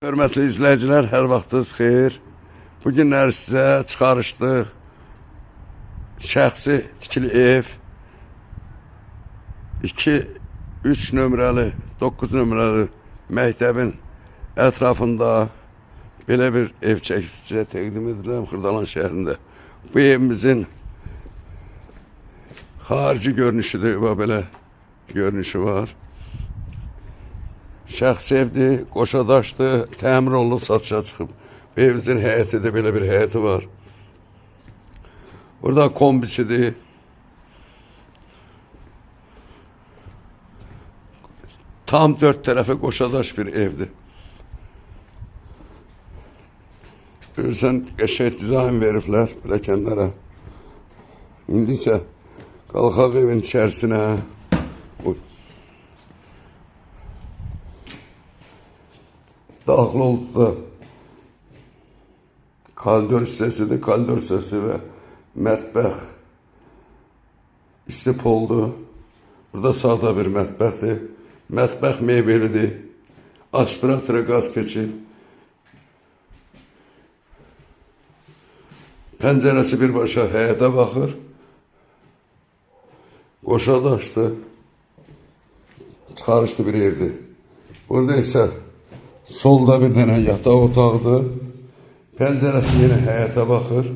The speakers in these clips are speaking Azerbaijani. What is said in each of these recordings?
Hörmətli izləyicilər, hər vaxtınız xeyir. Bu günlər sizə çıxarışdıq. Şəxsi tikili ev 2-3 nömrəli, 9 nömrəli məktəbin ətrafında belə bir ev çəkicə təqdim edirəm Xırdalan şəhərində. Bu evimizin xarici görünüşüdür, belə görünüşü var. Şəxsi evdir, qoşadaşdır, təmir olunub, satışa çıxıb. Bu evimizin həyəti də belə bir həyəti var. Burada kombisidir. Tam 4 tərəfə qoşadaş bir evdir. Görürsən, qəşəng dizayn veriblər pilləkənlərə. İndi isə qalxaq evin içərisinə. Daxil oldu da koridor hissəsidir, koridor hissəsi və mətbəx istip oldu. Burada sağda bir mətbəxdir. Mətbəx mebelidir. Aspiratora qaz keçib. Pəncərəsi birbaşa həyətə baxır. Qoşadaşdır. Çıxarışlı bir evdir. Burada isə solda bir dənə yataq otağıdır. Pəncərəsi yenə həyətə baxır.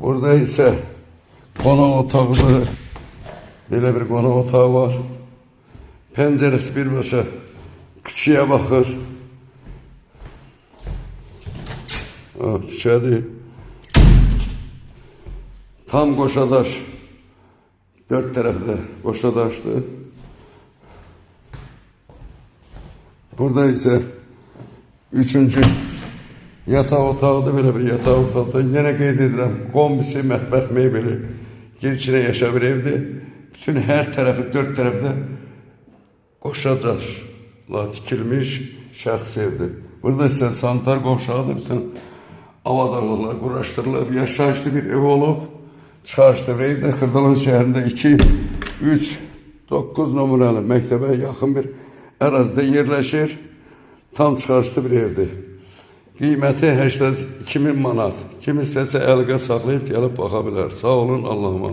Burada isə qonaq otağıdır. Belə bir qonaq otağı var. Pəncərəsi birbaşa küçəyə baxır. Küçədir. Tam qoşadaş. 4 tərəfdə qoşadaşdır. Burada isə 3-cü yataq otağıdır, belə bir yataq otaqdır. Yenə qeyd edirəm, kombisi, mətbəx mebeli, girişinə yaşa bir evdir. Bütün hər tərəfi, 4 tərəfdə qoşadaşla tikilmiş şəxsi evdir. Burada isə sanitar qovşağıdır, bütün avadarlıqlar quraşdırılıb, yaşayışlı bir ev olub. Çıxarışlı evdə Xırdalan şəhərində 2-3 9 nömrəli məktəbə yaxın bir ərazidə yerləşir. Tam çıxarışlı bir evdir. Qiyməti 82.000 manat. Kim istəsə əlqə saxlayıb gəlib baxa bilər. Sağ olun, Allah'a emanet.